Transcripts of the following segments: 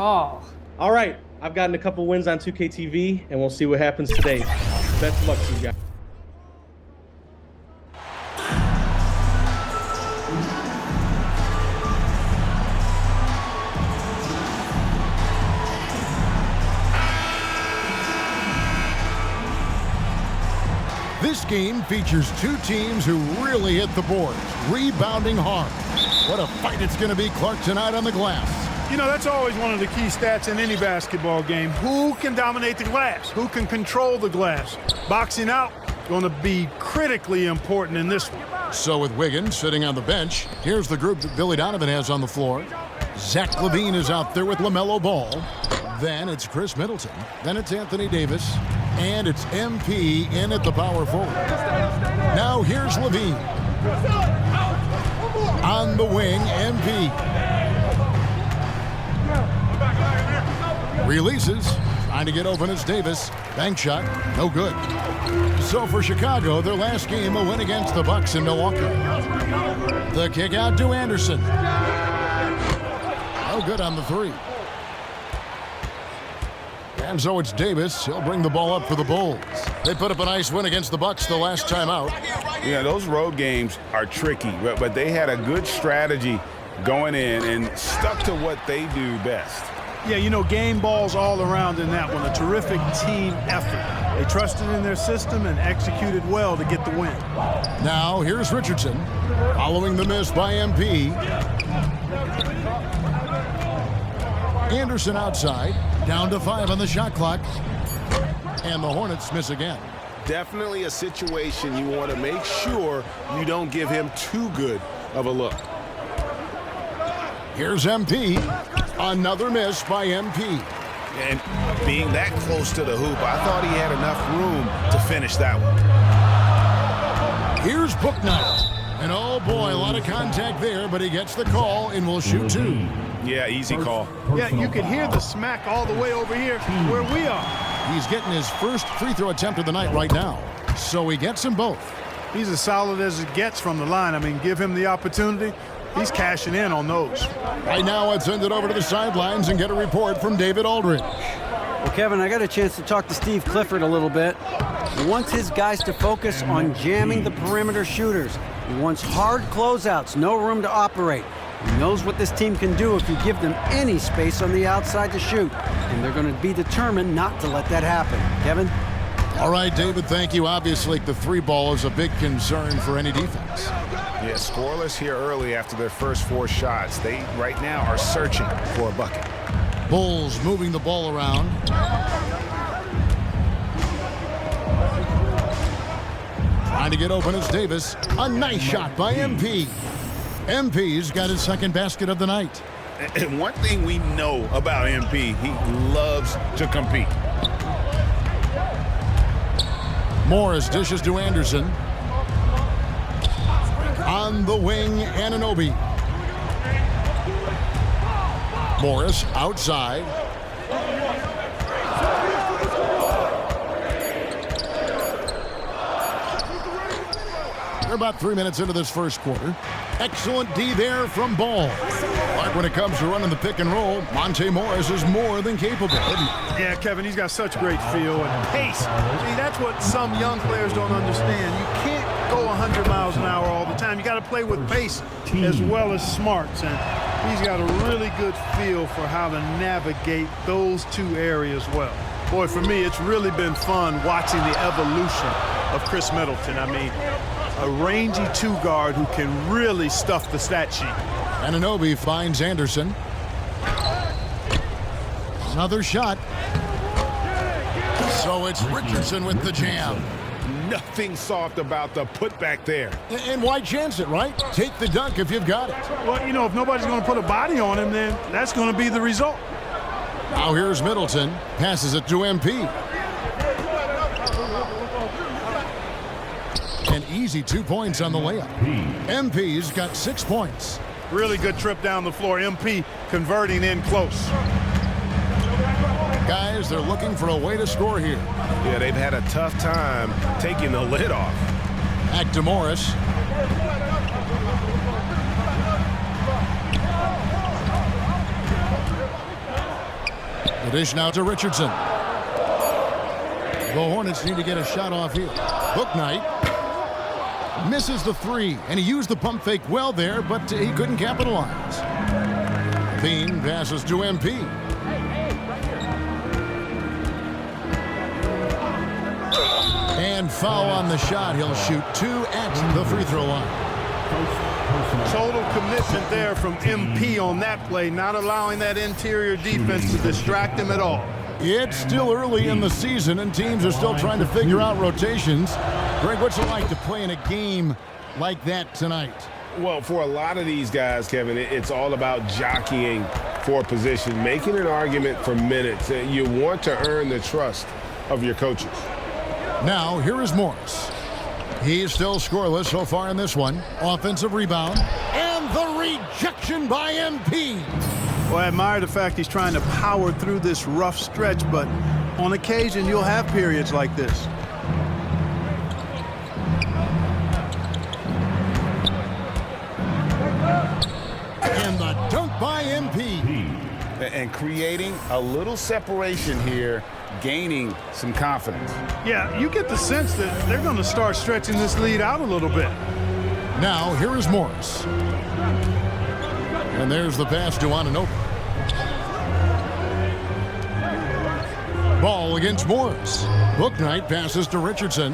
call. All right, I've gotten a couple wins on 2K TV, and we'll see what happens today. Best of luck to you guys. This game features two teams who really hit the boards, rebounding hard. What a fight it's going to be, Clark, tonight on the glass. You know, that's always one of the key stats in any basketball game. Who can dominate the glass? Who can control the glass? Boxing out, going to be critically important in this one. So with Wiggins sitting on the bench, here's the group that Billy Donovan has on the floor. Zach LaVine is out there with LaMelo Ball. Then it's Chris Middleton. Then it's Anthony Davis. And it's MP in at the power forward. Now here's LaVine. On the wing, MP. Releases. Trying to get open is Davis. Bank shot. No good. So for Chicago, their last game, a win against the Bucks in Milwaukee. The kick out to Anderson. No good on the three. And so it's Davis. He'll bring the ball up for the Bulls. They put up a nice win against the Bucks the last time out. Yeah, those road games are tricky, but they had a good strategy going in and stuck to what they do best. Yeah, you know, game balls all around in that one. A terrific team effort. They trusted in their system and executed well to get the win. Now here's Richardson following the miss by MP. Anderson outside, down to 5 on the shot clock. And the Hornets miss again. Definitely a situation you want to make sure you don't give him too good of a look. Here's MP. Another miss by MP. And being that close to the hoop, I thought he had enough room to finish that one. Here's Bouknight. And oh boy, a lot of contact there, but he gets the call and will shoot two. Yeah, easy call. Yeah, you can hear the smack all the way over here where we are. He's getting his first free throw attempt of the night right now. So he gets them both. He's as solid as it gets from the line. I mean, give him the opportunity. He's cashing in on those. Right now, let's send it over to the sidelines and get a report from David Aldridge. Well, Kevin, I got a chance to talk to Steve Clifford a little bit. He wants his guys to focus on jamming the perimeter shooters. He wants hard closeouts, no room to operate. He knows what this team can do if you give them any space on the outside to shoot. And they're going to be determined not to let that happen. Kevin? All right, David, thank you. Obviously, the three ball is a big concern for any defense. Yeah, scoreless here early after their first 4 shots. They, right now, are searching for a bucket. Bulls moving the ball around. Trying to get open is Davis. A nice shot by MP. MP's got his second basket of the night. And one thing we know about MP, he loves to compete. Morris dishes to Anderson. On the wing, Anunoby. Morris outside. They're about 3 minutes into this first quarter. Excellent D there from Ball. Like when it comes to running the pick and roll, Monte Morris is more than capable, isn't he? Yeah, Kevin, he's got such great feel and pace. See, that's what some young players don't understand. You can't go 100 miles an hour all the time. You got to play with pace as well as smarts. And he's got a really good feel for how to navigate those two areas well. Boy, for me, it's really been fun watching the evolution of Chris Middleton. I mean, a rangy two-guard who can really stuff the stat sheet. Anunoby finds Anderson. Another shot. So it's Richardson with the jam. Nothing soft about the putback there. And why chance it, right? Take the dunk if you've got it. Well, you know, if nobody's going to put a body on him, then that's going to be the result. Now here's Middleton. Passes it to MP. An easy 2 points on the layup. MP's got 6 points. Really good trip down the floor. MP converting in close. Guys, they're looking for a way to score here. Yeah, they've had a tough time taking the lid off. Back to Morris. The dish now to Richardson. The Hornets need to get a shot off here. Bouknight misses the three, and he used the pump fake well there, but he couldn't capitalize. Bean passes to MP. And foul on the shot. He'll shoot 2 at the free throw line. Total commitment there from MP on that play, not allowing that interior defense to distract him at all. It's still early in the season, and teams are still trying to figure out rotations. Greg, what's it like to play in a game like that tonight? Well, for a lot of these guys, Kevin, it's all about jockeying for position, making an argument for minutes. You want to earn the trust of your coaches. Now, here is Morris. He's still scoreless so far in this one. Offensive rebound, and the rejection by MP. Well, I admire the fact he's trying to power through this rough stretch, but on occasion you'll have periods like this. And the dunk by MP. And creating a little separation here, gaining some confidence. Yeah, you get the sense that they're going to start stretching this lead out a little bit. Now, here is Morris. And there's the pass to Anunoby. Ball against Morris. Bouknight passes to Richardson.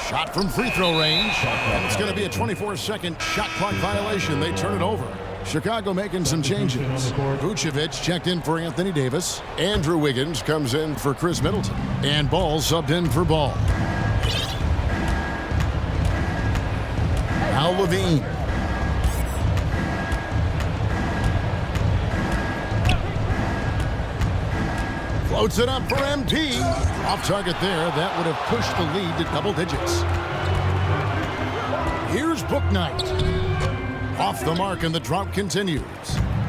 Shot from free throw range. And it's going to be a 24-second shot clock violation. They turn it over. Chicago making some changes. Vucevic checked in for Anthony Davis. Andrew Wiggins comes in for Chris Middleton. And Ball subbed in for Ball. Now Levine. Floats it up for MP. Off target there. That would have pushed the lead to double digits. Here's Bouknight. Off the mark, and the drought continues.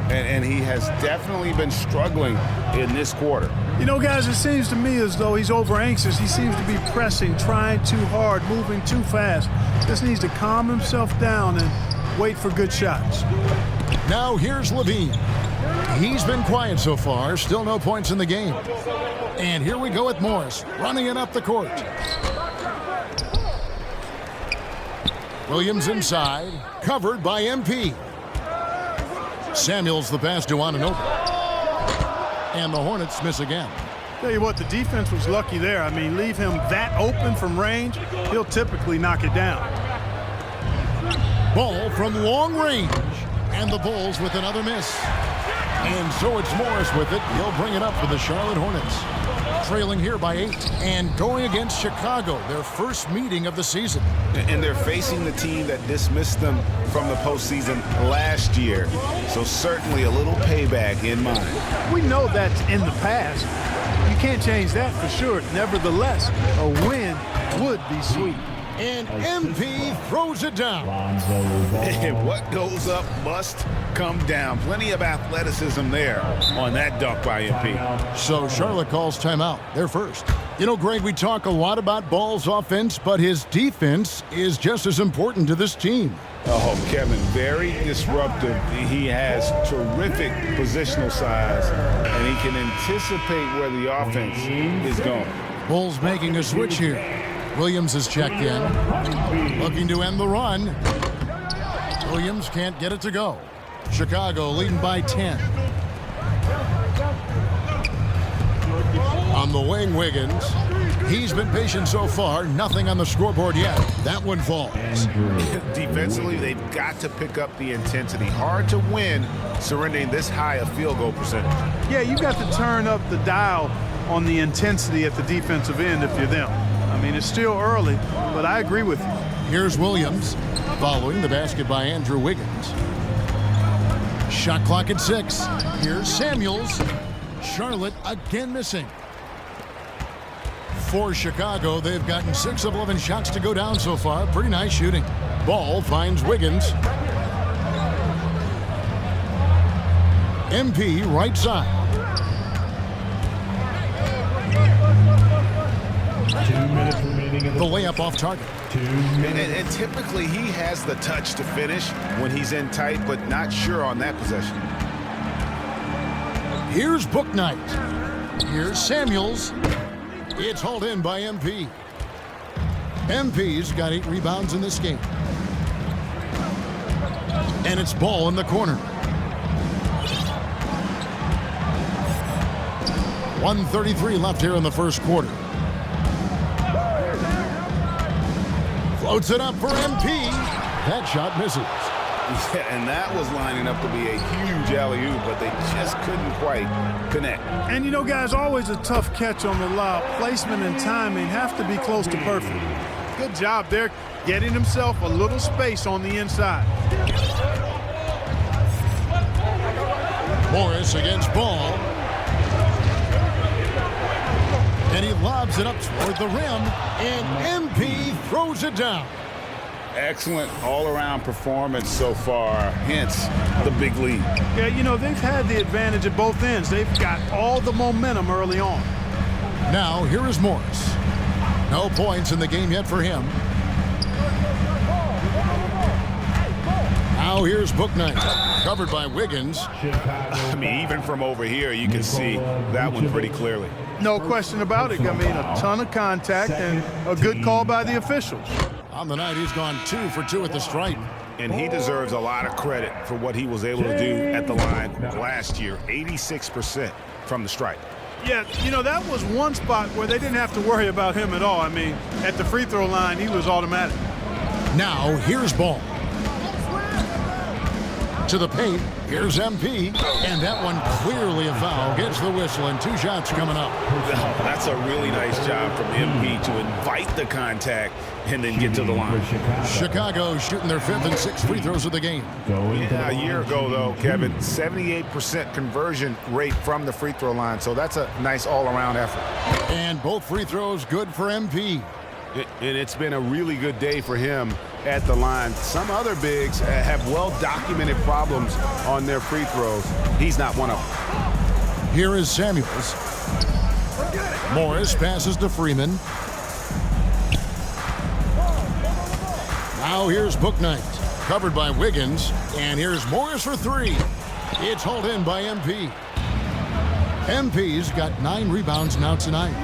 And he has definitely been struggling in this quarter. You know, guys, it seems to me as though he's over anxious. He seems to be pressing, trying too hard, moving too fast. Just needs to calm himself down and wait for good shots. Now here's Levine. He's been quiet so far. Still no points in the game. And here we go with Morris running it up the court. Williams inside, covered by MP. Samuels the pass to Anunoby. And the Hornets miss again. Tell you what, the defense was lucky there. I mean, leave him that open from range, he'll typically knock it down. Ball from long range. And the Bulls with another miss. And so it's Morris with it. He'll bring it up for the Charlotte Hornets. Trailing here by 8 and going against Chicago, their first meeting of the season. And they're facing the team that dismissed them from the postseason last year. So certainly a little payback in mind. We know that's in the past. You can't change that for sure. Nevertheless, a win would be sweet. And MP throws it down. And what goes up must come down. Plenty of athleticism there on that dunk by MP. So Charlotte calls timeout. They're first. You know, Greg, we talk a lot about Ball's offense, but his defense is just as important to this team. Oh, Kevin, very disruptive. He has terrific positional size, and he can anticipate where the offense is going. Bulls making a switch here. Williams is checked in, looking to end the run. Williams can't get it to go. Chicago leading by 10. On the wing, Wiggins. He's been patient so far. Nothing on the scoreboard yet. That one falls. Defensively, they've got to pick up the intensity. Hard to win surrendering this high a field goal percentage. Yeah, you've got to turn up the dial on the intensity at the defensive end if you're them. I mean, it's still early, but I agree with you. Here's Williams, following the basket by Andrew Wiggins. Shot clock at 6. Here's Samuels. Charlotte again missing. For Chicago, they've gotten 6 of 11 shots to go down so far. Pretty nice shooting. Ball finds Wiggins. MP right side. 2 minutes The layup off target. And typically he has the touch to finish when he's in tight, but not sure on that possession. Here's Booknight. Here's Samuels. It's hauled in by MP. MP's got 8 rebounds in this game. And it's Ball in the corner. 1:33 left here in the first quarter. Floats it up for MP. That shot misses. Yeah, and that was lining up to be a huge alley-oop, but they just couldn't quite connect. And you know, guys, always a tough catch on the lob. Placement and timing have to be close to perfect. Good job there, getting himself a little space on the inside. Morris against Ball. And he lobs it up toward the rim, and MP throws it down. Excellent all-around performance so far, hence the big lead. Yeah, you know, they've had the advantage at both ends. They've got all the momentum early on. Now, here is Morris. No points in the game yet for him. Now here's Booknight, covered by Wiggins. I mean, even from over here, you can see that one pretty clearly. No question about it. I mean, a ton of contact and a good call by the officials. On the night, he's gone 2 for 2 at the stripe. And he deserves a lot of credit for what he was able to do at the line last year, 86% from the stripe. Yeah, you know, that was one spot where they didn't have to worry about him at all. I mean, at the free throw line, he was automatic. Now, here's Ball. To the paint, here's MP, and that one clearly a foul. Gets the whistle, and 2 shots coming up. That's a really nice job from MP to invite the contact and then get to the line. Chicago shooting their 5th and 6th free throws of the game. Yeah, a year ago, though, Kevin, 78% conversion rate from the free throw line, so that's a nice all-around effort. And both free throws good for MP. And it's been a really good day for him at the line. Some other bigs have well-documented problems on their free throws. He's not one of them. Here is Samuels. Morris passes to Freeman. Now here's Booknight, covered by Wiggins. And here's Morris for 3. It's hauled in by MP. MP's got 9 rebounds now tonight.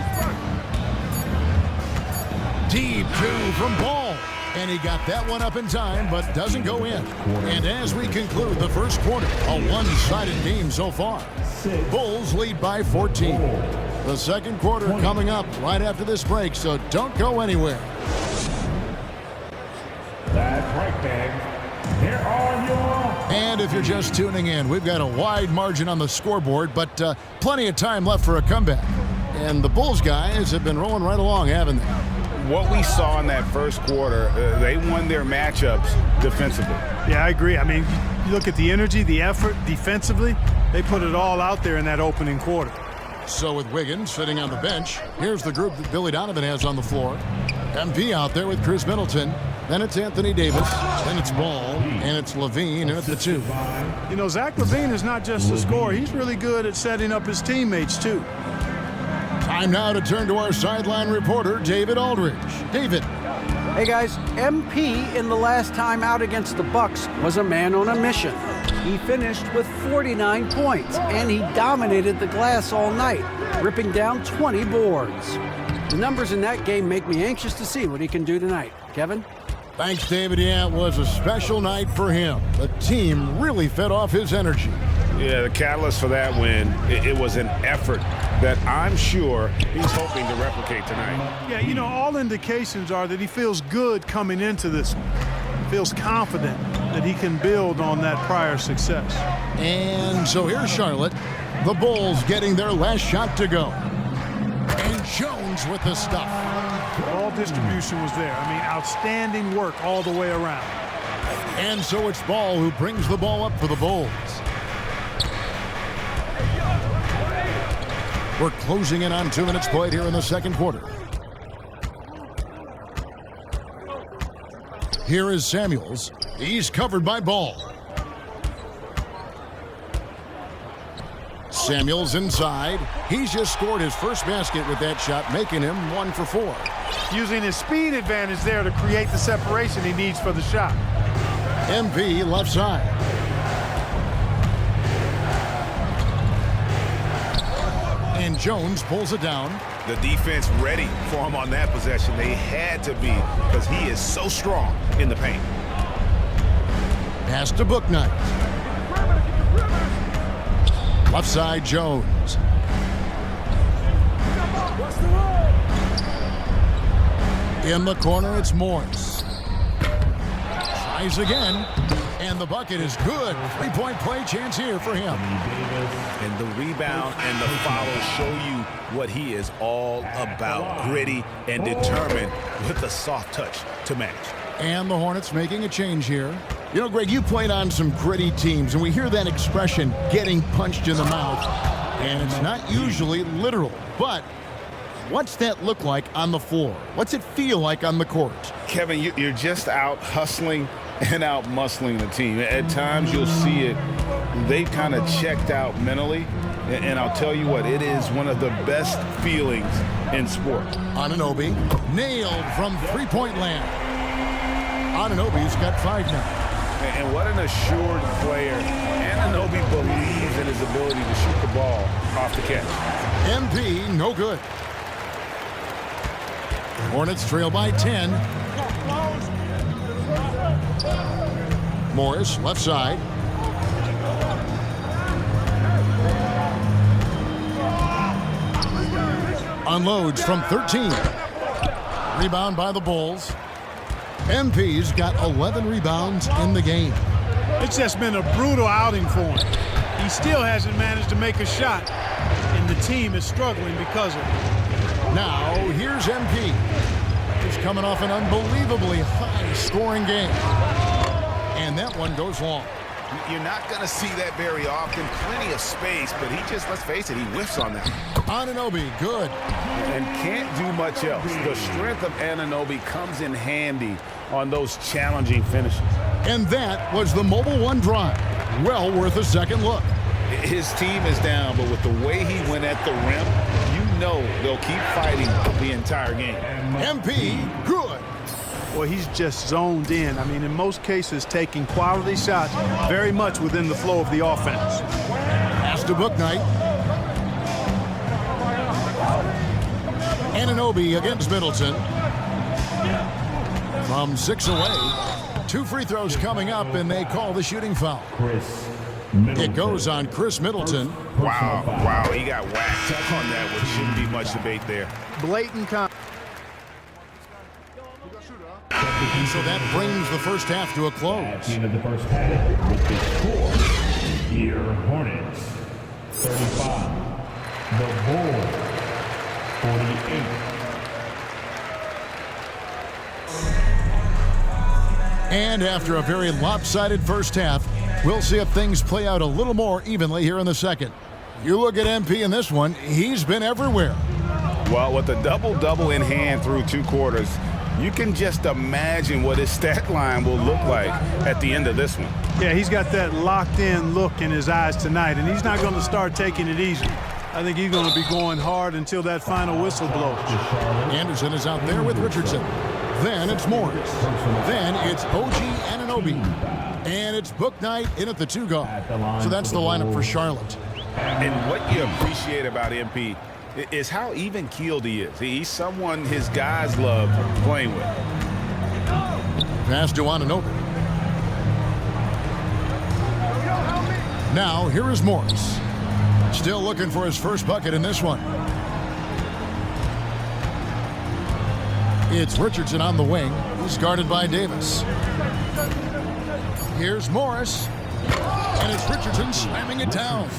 Deep 2 from Ball. And he got that one up in time, but doesn't go in. And as we conclude the first quarter, a one-sided game so far. Bulls lead by 14. The second quarter coming up right after this break, so don't go anywhere. That's right, man. Here are your... And if you're just tuning in, we've got a wide margin on the scoreboard, but plenty of time left for a comeback. And the Bulls guys have been rolling right along, haven't they? What we saw in that first quarter, they won their matchups defensively. Yeah, I agree. I mean, you look at the energy, the effort defensively, they put it all out there in that opening quarter. So with Wiggins sitting on the bench, here's the group that Billy Donovan has on the floor. MP out there with Chris Middleton. Then it's Anthony Davis. Then it's Ball. And it's Levine at the 2. You know, Zach Levine is not just a scorer. He's really good at setting up his teammates, too. Time now to turn to our sideline reporter, David Aldridge. David. Hey guys, MP in the last time out against the Bucks was a man on a mission. He finished with 49 points, and he dominated the glass all night, ripping down 20 boards. The numbers in that game make me anxious to see what he can do tonight. Kevin? Thanks, David. Yeah, it was a special night for him. The team really fed off his energy. Yeah, the catalyst for that win, it was an effort that I'm sure he's hoping to replicate tonight. Yeah, you know, all indications are that he feels good coming into this one. He feels confident that he can build on that prior success. And so here's Charlotte. The Bulls getting their last shot to go. And Jones with the stuff. All distribution was there. I mean, outstanding work all the way around. And so it's Ball who brings the ball up for the Bulls. We're closing in on 2 minutes played here in the second quarter. Here is Samuels. He's covered by Ball. Samuels inside. He's just scored his first basket with that shot, making him 1 for 4. using his speed advantage there to create the separation he needs for the shot. MP left side. And Jones pulls it down. The defense ready for him on that possession. They had to be because he is so strong in the paint. Pass to Bouknight. Left side, Jones. In the corner, it's Morris. Tries again, and the bucket is good. Three-point play chance here for him. And the rebound and the follow show you what he is all about. Gritty and determined with a soft touch to match. And the Hornets making a change here. You know, Greg, you played on some gritty teams, and we hear that expression, getting punched in the mouth. And it's not usually literal, but what's that look like on the floor? What's it feel like on the court? Kevin, you're just out hustling and out muscling the team. At times you'll see it. They've kind of checked out mentally. And I'll tell you what, it is one of the best feelings in sport. Anunoby nailed from three-point land. Anunoby's got 5 now. And what an assured player. Anunoby believes in his ability to shoot the ball off the catch. MP, no good. Hornets trail by 10. Morris, left side. Unloads from 13. Rebound by the Bulls. MP's got 11 rebounds in the game. It's just been a brutal outing for him. He still hasn't managed to make a shot, and the team is struggling because of it. Now, here's MP. He's coming off an unbelievably high-scoring game. And that one goes long. You're not going to see that very often. Plenty of space, but he just, let's face it, he whiffs on that. Anunoby, good. And can't do much else. The strength of Anunoby comes in handy on those challenging finishes. And that was the Mobile One drive. Well worth a second look. His team is down, but with the way he went at the rim, you know they'll keep fighting the entire game. MP, good. Well, he's just zoned in. I mean, in most cases, taking quality shots very much within the flow of the offense. Pass to Bouknight. Anunoby against Middleton. From 6 away. 2 free throws coming up, and they call the shooting foul. It goes on Chris Middleton. Wow, he got whacked on that, which shouldn't be much debate there. Blatant So that brings the first half to a close. At the end of the first half, with the score, here Hornets 35, the Bulls 48. And after a very lopsided first half, we'll see if things play out a little more evenly here in the second. You look at MP in this one, he's been everywhere. Well, with a double-double in hand through 2 quarters, you can just imagine what his stat line will look like at the end of this one. Yeah, he's got that locked-in look in his eyes tonight, and he's not going to start taking it easy. I think he's going to be going hard until that final whistle blows. Anderson is out there with Richardson. Then it's Morris. Then it's OG Anunoby. And it's Bouknight in at the 2 guard. So that's the lineup for Charlotte. And what you appreciate about MP is how even-keeled he is. He's someone his guys love playing with. Pass to Anunoby. Now, here is Morris. Still looking for his first bucket in this one. It's Richardson on the wing. He's guarded by Davis. Here's Morris. And it's Richardson slamming it down.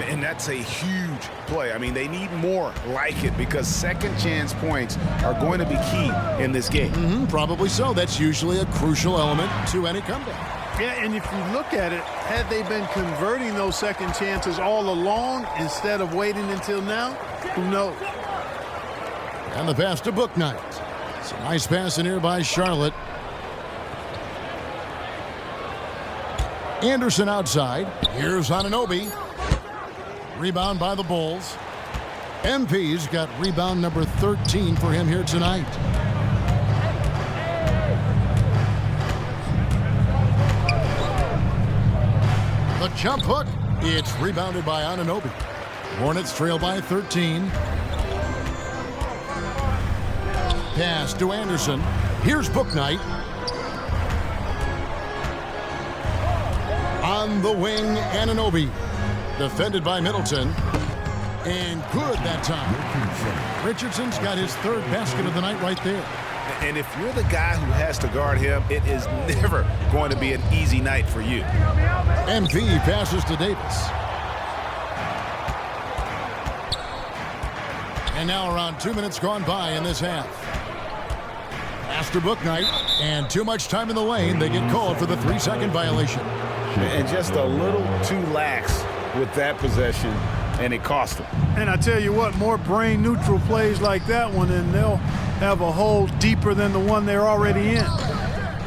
And that's a huge play. I mean, they need more like it because second chance points are going to be key in this game. Probably so. That's usually a crucial element to any comeback. Yeah, and if you look at it, had they been converting those second chances all along instead of waiting until now, who knows? And the pass to Bouknight. It's a nice pass in here by Charlotte. Anderson outside. Here's Anunoby. Rebound by the Bulls. MP's got rebound number 13 for him here tonight. The jump hook. It's rebounded by Anunoby. Hornets trail by 13. Pass to Anderson. Here's Bouknight. On the wing, Anunoby. Defended by Middleton. And good that time. Richardson's got his third basket of the night right there. And if you're the guy who has to guard him, it is never going to be an easy night for you. MP passes to Davis. And now around 2 minutes gone by in this half. After Bouknight, and too much time in the lane, they get called for the 3-second violation. And just a little too lax with that possession, and it cost them. And I tell you what, more brain-neutral plays like that one, and they'll have a hole deeper than the one they're already in.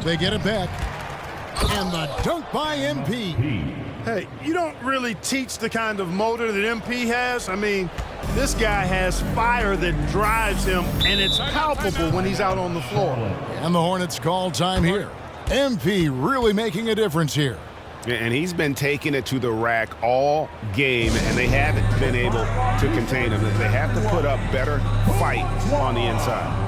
They get it back. And the dunk by MP. Hey, you don't really teach the kind of motor that MP has. I mean, this guy has fire that drives him, and it's palpable when he's out on the floor. And the Hornets call time here. MP really making a difference here. And he's been taking it to the rack all game, and they haven't been able to contain him. They have to put up better fight on the inside.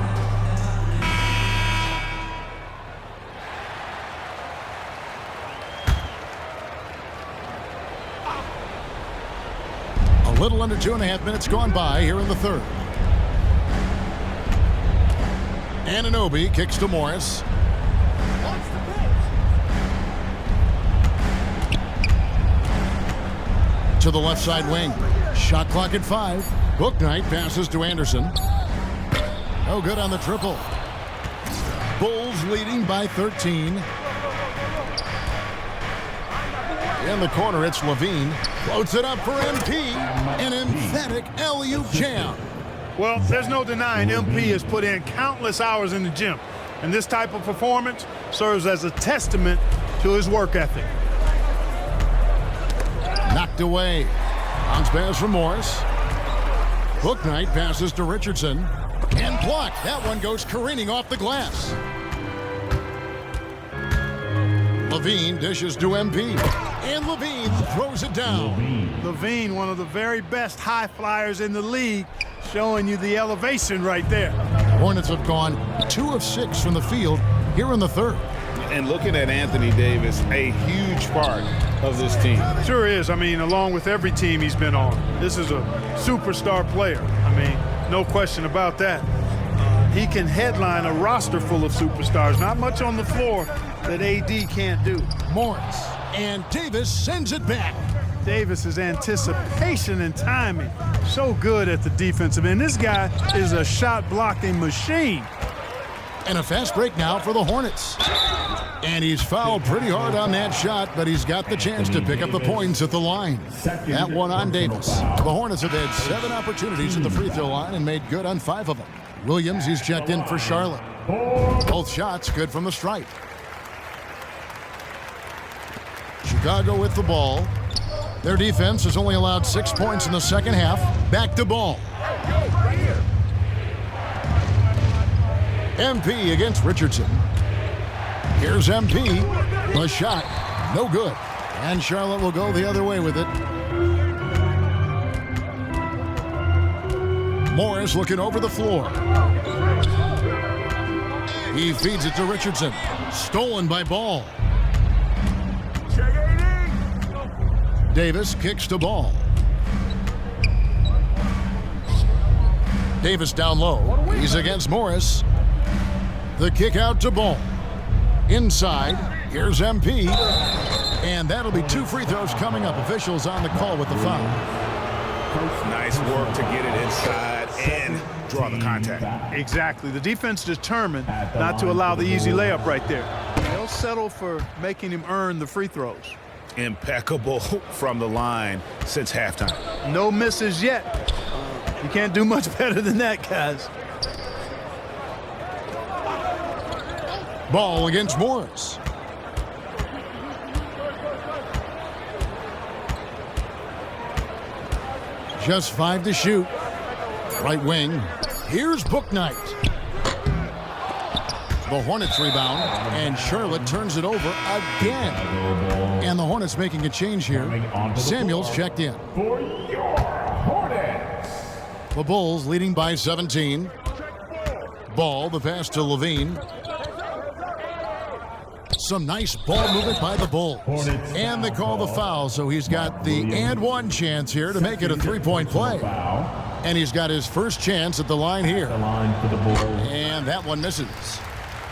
A little under 2.5 minutes gone by here in the third. Anunoby kicks to Morris. To the left side wing. Shot clock at 5. Bouknight passes to Anderson. No good on the triple. Bulls leading by 13. In the corner, it's Levine. Floats it up for MP. An emphatic alley-oop jam. Well, there's no denying MP has put in countless hours in the gym. And this type of performance serves as a testament to his work ethic. Knocked away. Bounce pass from Morris. Bouknight passes to Richardson. And blocked. That one goes careening off the glass. Levine dishes to MP. And Levine throws it down. Levine, one of the very best high flyers in the league, showing you the elevation right there. Hornets have gone 2 of 6 from the field here in the third. And looking at Anthony Davis, a huge part of this team. Sure is. I mean, along with every team he's been on, this is a superstar player. I mean, no question about that. He can headline a roster full of superstars. Not much on the floor that AD can't do. Morris. And Davis sends it back. Davis's anticipation and timing, so good at the defensive end. This guy is a shot blocking machine. And a fast break now for the Hornets. And he's fouled pretty hard on that shot, but he's got the chance to pick up the points at the line. That one on Davis. The Hornets have had 7 opportunities at the free throw line and made good on 5 of them. Williams, he's checked in for Charlotte. Both shots good from the stripe. Chicago with the ball. Their defense has only allowed 6 points in the second half. Back to ball. MP against Richardson. Here's MP. The shot. No good. And Charlotte will go the other way with it. Morris looking over the floor. He feeds it to Richardson. Stolen by Ball. Davis kicks to Ball. Davis down low. He's against Morris. The kick out to Ball. Inside. Here's MP. And that'll be 2 free throws coming up. Officials on the call with the foul. Nice work to get it inside and draw the contact. Exactly. The defense determined not to allow the easy layup right there. They'll settle for making him earn the free throws. Impeccable from the line since halftime. No misses yet. You can't do much better than that, guys. Ball against Morris. Just 5 to shoot. Right wing. Here's Bouknight. The Hornets rebound, and Charlotte turns it over again. And the Hornets making a change here. Samuels checked in. For your Hornets. The Bulls leading by 17. Ball, the pass to Levine. Some nice ball movement by the Bulls. And they call the foul, so he's got the and one chance here to make it a three-point play. And he's got his first chance at the line here. And that one misses.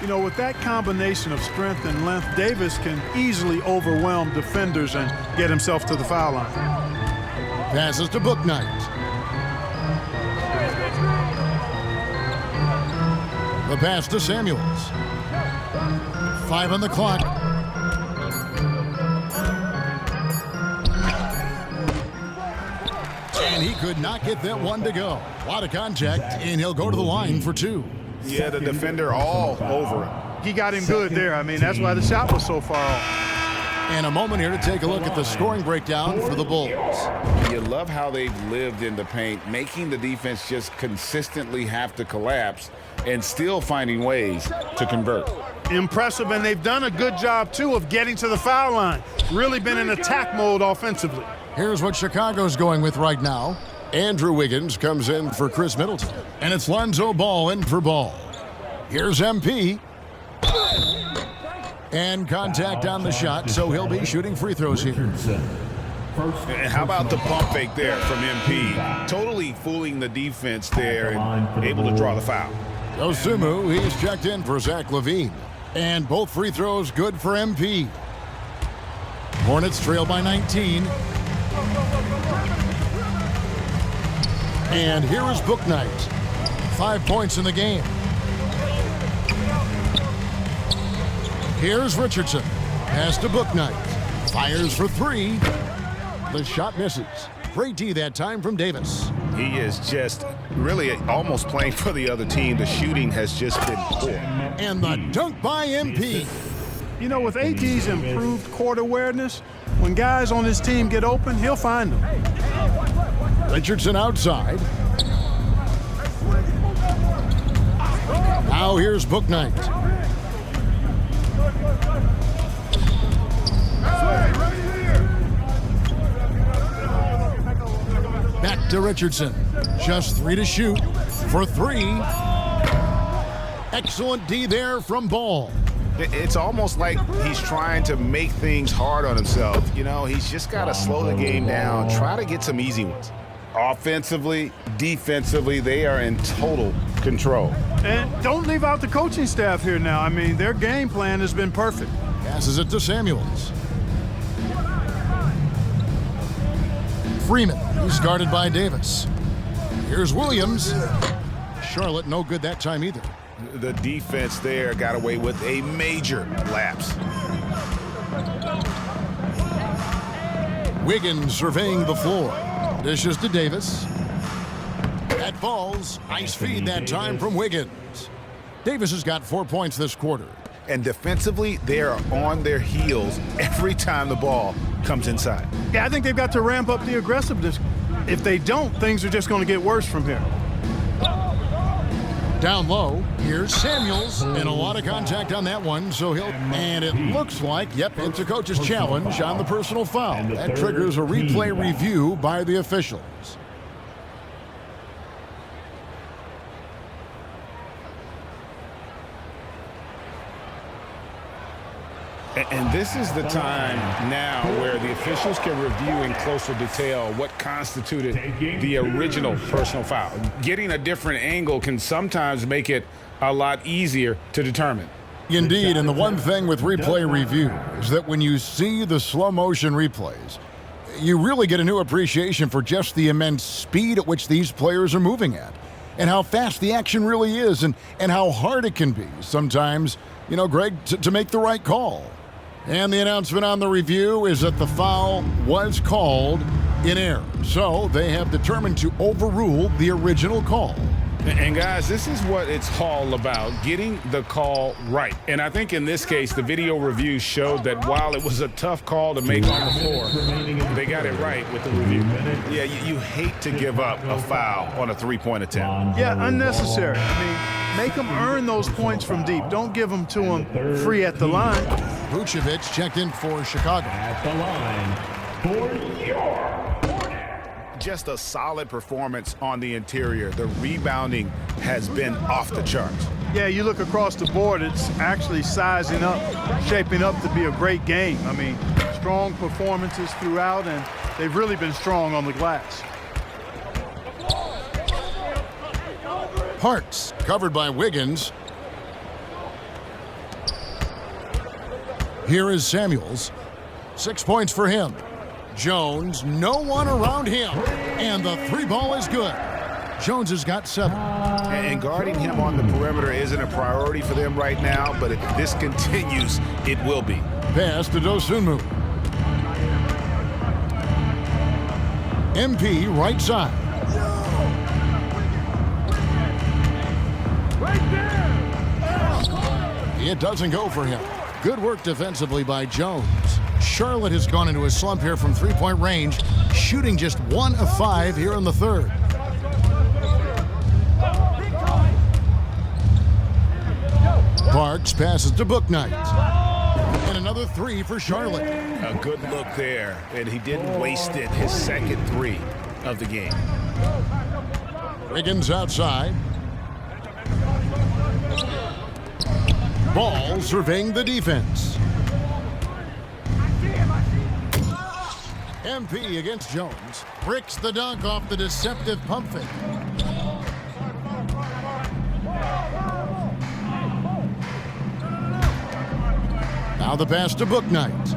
You know, with that combination of strength and length, Davis can easily overwhelm defenders and get himself to the foul line. Passes to Bouknight. The pass to Samuels. 5 on the clock. And he could not get that one to go. A lot of contact, and he'll go to the line for 2. Yeah, the defender all over him. He got him good there. I mean, that's why the shot was so far off. And a moment here to take a look at the scoring breakdown for the Bulls. You love how they've lived in the paint, making the defense just consistently have to collapse and still finding ways to convert. Impressive, and they've done a good job, too, of getting to the foul line. Really been in attack mode offensively. Here's what Chicago's going with right now. Andrew Wiggins comes in for Chris Middleton. And it's Lonzo Ball in for Ball. Here's MP. And contact on the shot, so he'll be shooting free throws here. And how about the pump fake there from MP? Totally fooling the defense there and able to draw the foul. Dosunmu, he's checked in for Zach LaVine. And both free throws good for MP. Hornets trail by 19. And here is Bouknight. 5 points in the game. Here's Richardson. Pass to Bouknight. Fires for 3. The shot misses. Great D that time from Davis. He is just really almost playing for the other team. The shooting has just been poor. And the dunk by MP. You know, with AD's improved court awareness, when guys on his team get open, he'll find them. Richardson outside. Now here's Bouknight. Back to Richardson. Just 3 to shoot for 3. Excellent D there from Ball. It's almost like he's trying to make things hard on himself. You know, he's just got to slow the game down, try to get some easy ones. Offensively, defensively, they are in total control. And don't leave out the coaching staff here now. I mean, their game plan has been perfect. Passes it to Samuels. Freeman, he's guarded by Davis. Here's Williams. Charlotte, no good that time either. The defense there got away with a major lapse. Wiggins surveying the floor. Dishes to Davis. That falls. Nice feed that time from Wiggins. Davis has got 4 points this quarter. And defensively, they are on their heels every time the ball comes inside. Yeah, I think they've got to ramp up the aggressiveness. If they don't, things are just going to get worse from here. Down low, here's Samuels, and a lot of contact on that one, so he'll, and it looks like, yep, it's a coach's challenge on the personal foul. That triggers a replay review by the officials. And this is the time now where the officials can review in closer detail what constituted the original personal foul. Getting a different angle can sometimes make it a lot easier to determine. Indeed, and the one thing with replay review is that when you see the slow motion replays, you really get a new appreciation for just the immense speed at which these players are moving at, and how fast the action really is, and how hard it can be sometimes, you know, Greg, to make the right call. And the announcement on the review is that the foul was called in error. So they have determined to overrule the original call. And guys, this is what it's all about, getting the call right. And I think in this case, the video review showed that while it was a tough call to make on the floor, they got it right with the review. Yeah, you hate to give up a foul on a three-point attempt. Yeah, unnecessary. I mean, Make them earn those points from deep. Don't give them to them free at the line. Vucevic checked in for Chicago. At the line for your Hornets. Just a solid performance on the interior. The rebounding has been off the charts. Yeah, you look across the board, it's actually sizing up, shaping up to be a great game. I mean, strong performances throughout, and they've really been strong on the glass. Hart's covered by Wiggins. Here is Samuels. 6 points for him. Jones, no one around him. And the three ball is good. Jones has got 7. And guarding him on the perimeter isn't a priority for them right now, but if this continues, it will be. Pass to Dosunmu. MP right side. It doesn't go for him. Good work defensively by Jones. Charlotte has gone into a slump here from three-point range, shooting just 1 of 5 here in the third. Parks passes to Bouknight. And another 3 for Charlotte. A good look there, and he didn't waste it. His second 3 of the game. Wiggins outside. Ball surveying the defense. MP against Jones. Bricks the dunk off the deceptive pump fake. Now the pass to Bouknight.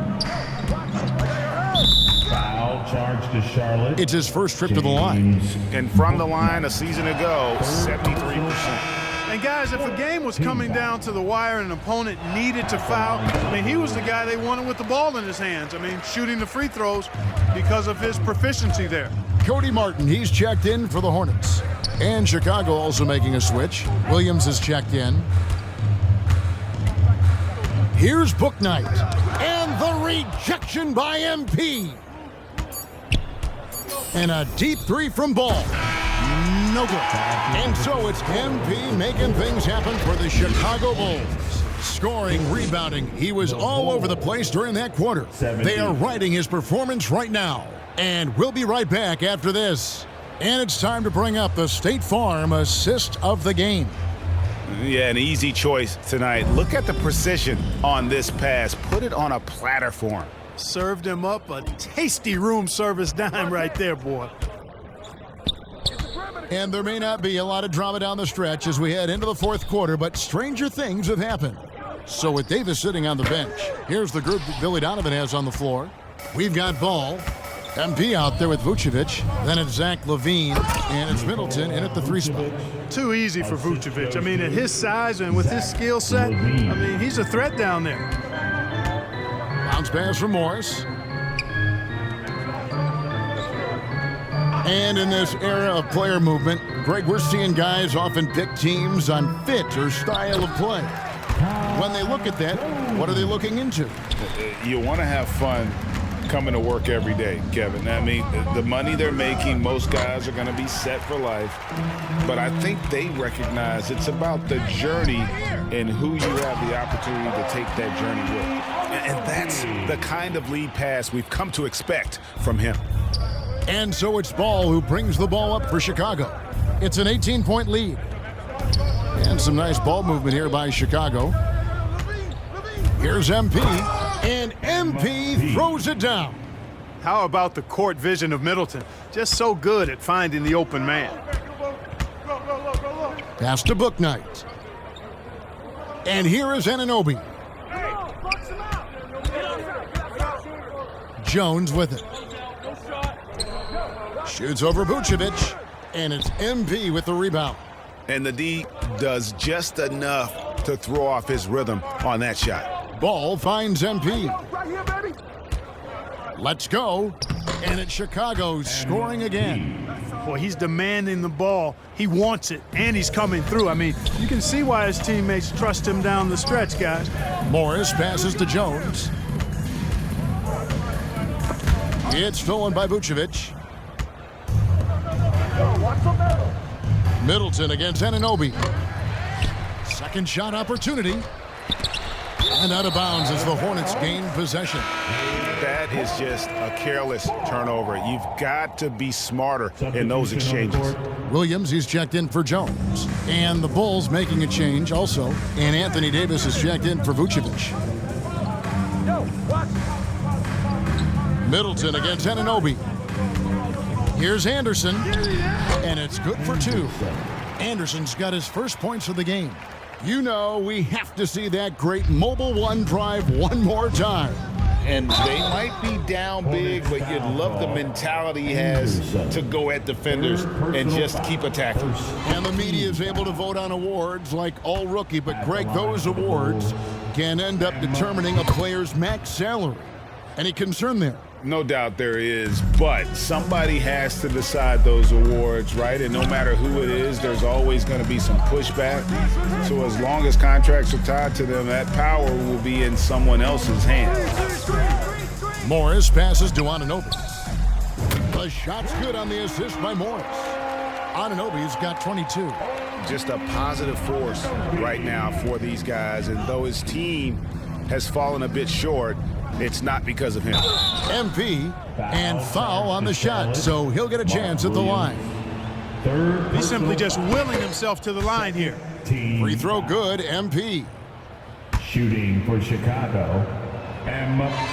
Foul charge to Charlotte. It's his first trip to the line. And from the line a season ago, 73%. And guys, if a game was coming down to the wire and an opponent needed to foul, I mean, he was the guy they wanted with the ball in his hands. I mean, shooting the free throws because of his proficiency there. Cody Martin, he's checked in for the Hornets. And Chicago also making a switch. Williams is checked in. Here's Bouknight. And the rejection by MP. And a deep 3 from Ball. No good. And so it's MP making things happen for the Chicago Bulls. Scoring, rebounding. He was all over the place during that quarter. They are riding his performance right now. And we'll be right back after this. And it's time to bring up the State Farm assist of the game. Yeah, an easy choice tonight. Look at the precision on this pass. Put it on a platter for him. Served him up a tasty room service dime right there, boy. And there may not be a lot of drama down the stretch as we head into the fourth quarter, but stranger things have happened. So with Davis sitting on the bench, here's the group that Billy Donovan has on the floor. We've got Ball, MP out there with Vucevic, then it's Zach LaVine, and it's Middleton in at the 3 spot. Too easy for Vucevic. I mean, at his size and with his skill set, I mean, he's a threat down there. Bounce pass from Morris. And in this era of player movement, Greg, we're seeing guys often pick teams on fit or style of play. When they look at that, what are they looking into? You want to have fun coming to work every day, Kevin. I mean, the money they're making, most guys are going to be set for life. But I think they recognize it's about the journey and who you have the opportunity to take that journey with. And that's the kind of lead pass we've come to expect from him. And so it's Ball who brings the ball up for Chicago. It's an 18-point lead. And some nice ball movement here by Chicago. Here's MP, and MP throws it down. How about the court vision of Middleton? Just so good at finding the open man. Pass to Bouknight. And here is Anunoby. Jones with it. Shoots over Vucevic, and it's MP with the rebound. And the D does just enough to throw off his rhythm on that shot. Ball finds MP. Let's go. And it's Chicago scoring again. Boy, he's demanding the ball. He wants it, and he's coming through. I mean, you can see why his teammates trust him down the stretch, guys. Morris passes to Jones. It's stolen by Vucevic. Middleton against Anunoby. Second shot opportunity. And out of bounds as the Hornets gain possession. That is just a careless turnover. You've got to be smarter in those exchanges. Williams, he's checked in for Jones. And the Bulls making a change also. And Anthony Davis is checked in for Vucevic. Middleton against Anunoby. Here's Anderson. And it's good for 2. Anderson's got his first points of the game. You know we have to see that great mobile one drive one more time. And they might be down big, but you'd love the mentality he has to go at defenders and just keep attacking. And the media is able to vote on awards like All Rookie, but Greg, those awards can end up determining a player's max salary. Any concern there? No doubt there is, but somebody has to decide those awards, right? And no matter who it is, there's always going to be some pushback. So as long as contracts are tied to them, that power will be in someone else's hands. Morris passes to Anunoby. The shot's good on the assist by Morris. Anunoby's got 22. Just a positive force right now for these guys, and though his team has fallen a bit short, it's not because of him. MP and foul on the shot, so he'll get a chance at the line. He's simply just willing himself to the line here. Free throw good, MP. Shooting for Chicago.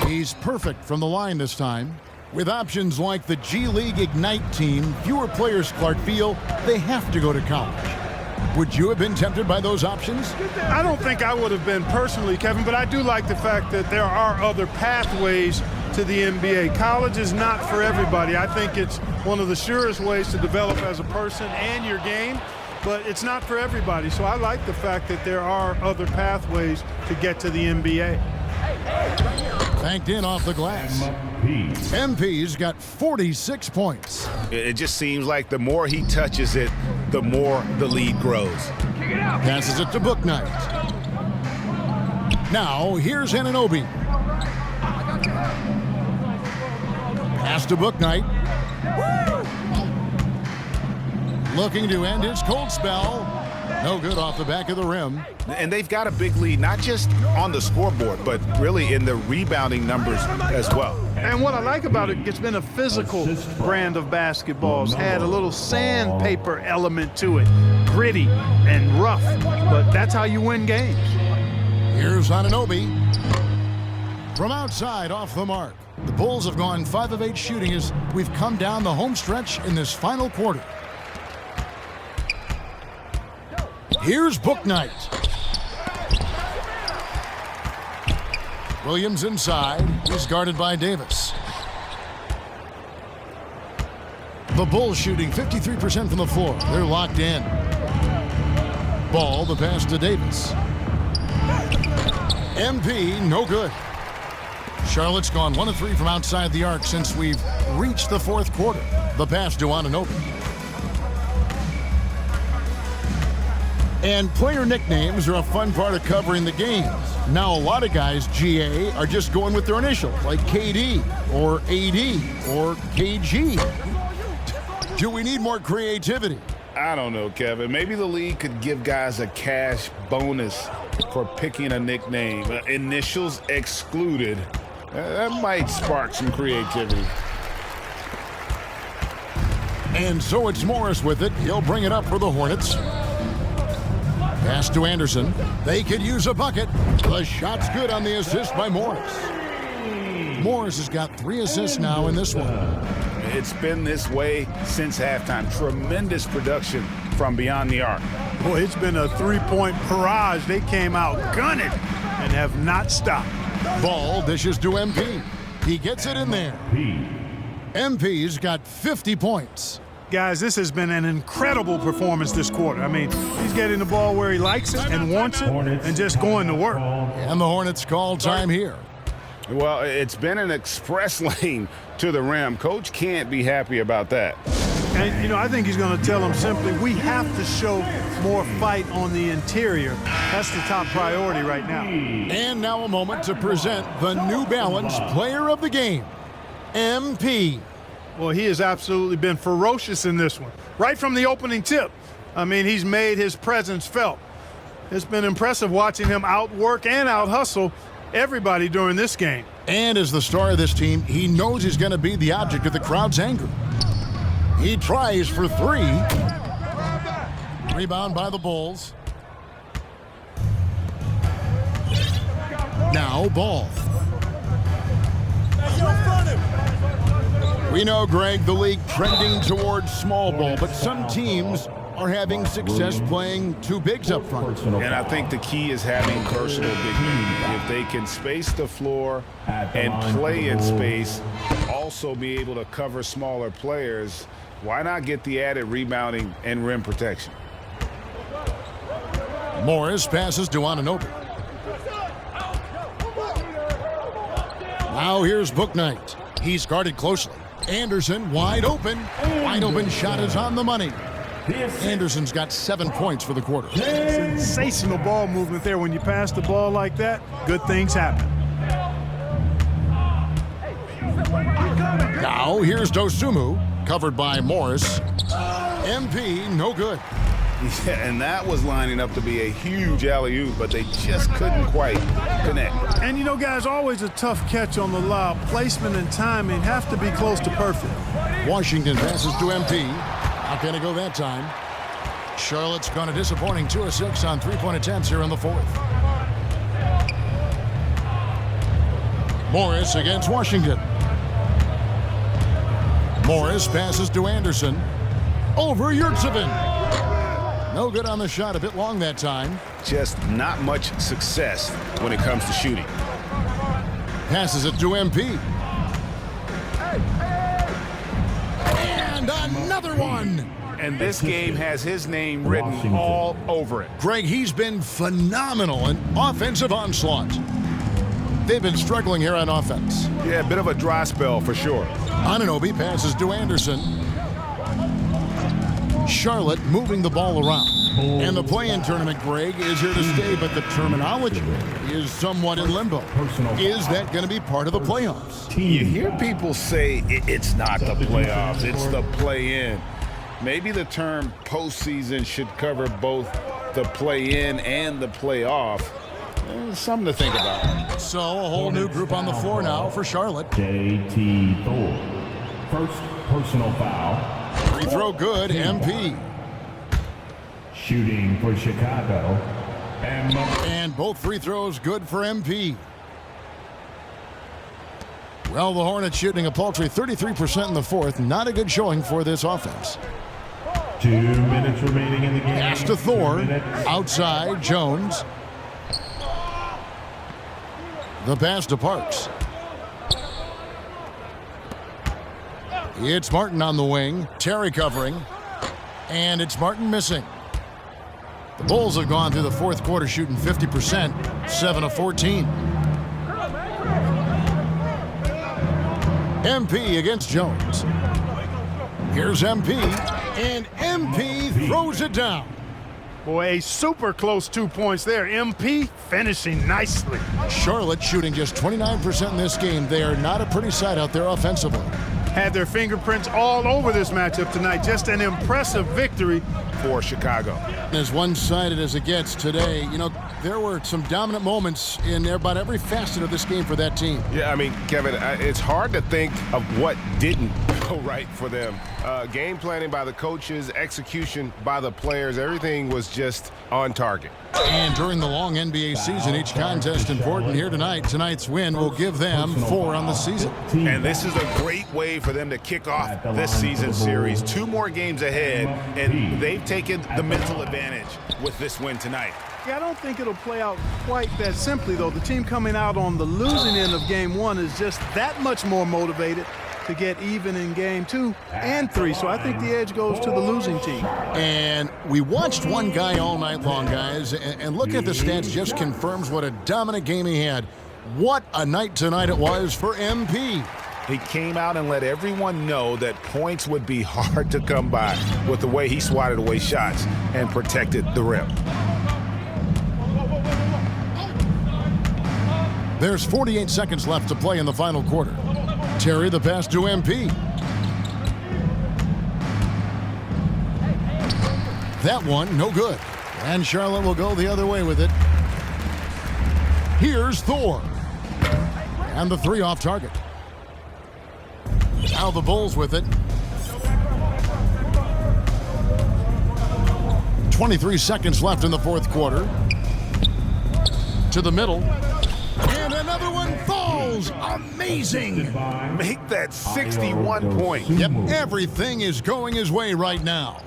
He's perfect from the line this time. With options like the G League Ignite team, fewer players, Clark, feel they have to go to college. Would you have been tempted by those options? I don't think I would have been personally, Kevin, but I do like the fact that there are other pathways to the NBA. College is not for everybody. I think it's one of the surest ways to develop as a person and your game, but it's not for everybody. So I like the fact that there are other pathways to get to the NBA. Banked in off the glass. MP's got 46 points. It just seems like the more he touches it, the more the lead grows. Passes it to Bouknight. Now, here's Anunoby. Pass to Bouknight. Looking to end his cold spell. No good off the back of the rim. And they've got a big lead, not just on the scoreboard, but really in the rebounding numbers as well. And what I like about it, it's been a physical brand of basketball. It's had a little sandpaper element to it, gritty and rough, but that's how you win games. Here's Anunoby. From outside, off the mark. The Bulls have gone 5 of 8 shooting as we've come down the home stretch in this final quarter. Here's Bouknight. Williams inside. He's guarded by Davis. The Bulls shooting 53% from the floor. They're locked in. Ball, the pass to Davis. MP, no good. Charlotte's gone 1 of 3 from outside the arc since we've reached the fourth quarter. The pass to Anunoby. And player nicknames are a fun part of covering the games. Now, a lot of guys, GA, are just going with their initials, like KD or AD or KG. Do we need more creativity? I don't know, Kevin. Maybe the league could give guys a cash bonus for picking a nickname. Initials excluded. That might spark some creativity. And so it's Morris with it. He'll bring it up for the Hornets. Pass to Anderson. They could use a bucket. The shot's good on the assist by Morris. Morris has got 3 assists now in this one. It's been this way since halftime. Tremendous production from beyond the arc. Boy, it's been a three-point barrage. They came out gunning and have not stopped. Ball dishes to MP. He gets it in there. MP's got 50 points. Guys, this has been an incredible performance this quarter. I mean, he's getting the ball where he likes it and wants it and just going to work. And the Hornets call time here. Well, it's been an express lane to the rim. Coach can't be happy about that. And, you know, I think he's going to tell them simply, we have to show more fight on the interior. That's the top priority right now. And now a moment to present the New Balance Player of the Game, MP. Well, he has absolutely been ferocious in this one. Right from the opening tip. I mean, he's made his presence felt. It's been impressive watching him outwork and out-hustle everybody during this game. And as the star of this team, he knows he's going to be the object of the crowd's anger. He tries for three. Rebound by the Bulls. Now Ball. We know, Greg, the league trending towards small ball, but some teams are having success playing two bigs up front. And I think the key is having versatile big men. If they can space the floor and play in space, also be able to cover smaller players, why not get the added rebounding and rim protection? Morris passes to Anunoby. Now here's Bouknight. He's guarded closely. Anderson wide open. Wide open shot is on the money. Anderson's got 7 points for the quarter. Sensational ball movement there. When you pass the ball like that, good things happen. Now here's Dosunmu, covered by Morris. MP, no good. Yeah, and that was lining up to be a huge alley-oop, but they just couldn't quite connect. And you know, guys, always a tough catch on the lob. Placement and timing have to be close to perfect. Washington passes to MP. Not going to go that time. Charlotte's gone a disappointing 2 of 6 on three-point attempts here in the fourth. Morris against Washington. Morris passes to Anderson. Over Yurtsevin. No good on the shot, a bit long that time. Just not much success when it comes to shooting. Passes it to MP. And another one. And this game has his name written all over it. Greg, he's been phenomenal in offensive onslaught. They've been struggling here on offense. Yeah, a bit of a dry spell for sure. Anunoby passes to Anderson. Charlotte moving the ball around. And the play-in tournament, Greg, is here to stay, but the terminology is somewhat in limbo. Is that going to be part of the playoffs? You hear people say it's not the playoffs, it's the play-in. Maybe the term postseason should cover both the play-in and the playoff. Something to think about. So a whole new group on the floor now for Charlotte. J.T. Thor. First personal foul. Free throw good, MP. Shooting for Chicago. And both free throws good for MP. Well, the Hornets shooting a paltry 33% in the fourth. Not a good showing for this offense. 2 minutes remaining in the game. Pass to Thor. Outside, Jones. The pass to Parks. It's Martin on the wing. Terry covering. And it's Martin missing. The Bulls have gone through the fourth quarter shooting 50%, 7 of 14. MP against Jones. Here's MP, and MP throws it down. Boy, a super close 2 points there. MP finishing nicely. Charlotte shooting just 29% in this game. They are not a pretty sight out there offensively. Had their fingerprints all over this matchup tonight. Just an impressive victory for Chicago. As one-sided as it gets today, you know, there were some dominant moments in about every facet of this game for that team. Yeah, I mean, Kevin, it's hard to think of what didn't go right for them. Game planning by the coaches, execution by the players, everything was just on target. And during the long NBA season, each contest important here tonight. Tonight's win will give them 4 on the season. And this is a great way for them to kick off this season series. 2 more games ahead, and they've taken the mental advantage with this win tonight. Yeah, I don't think it'll play out quite that simply, though. The team coming out on the losing end of game 1 is just that much more motivated to get even in game 2 and 3. So I think the edge goes to the losing team. And we watched one guy all night long, guys, and look at the stats, just confirms what a dominant game he had. What a night tonight it was for MP. He came out and let everyone know that points would be hard to come by with the way he swatted away shots and protected the rim. There's 48 seconds left to play in the final quarter. Terry the pass to MP. That one, no good. And Charlotte will go the other way with it. Here's Thor. And the 3 off target. Now the Bulls with it. 23 seconds left in the fourth quarter. To the middle. And another one falls. Amazing. Make that 61 point. Yep, everything is going his way right now.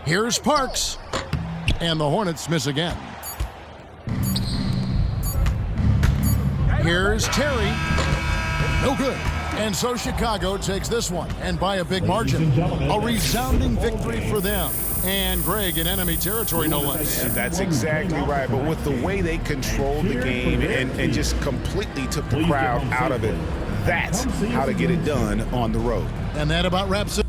Here's Parks. And the Hornets miss again. Here's Terry. No good. And so Chicago takes this one, and by a big margin. A resounding victory for them. And Greg in enemy territory, no less. That's exactly right. But with the way they controlled the game and just completely took the crowd out of it, that's how to get it done on the road. And that about wraps it.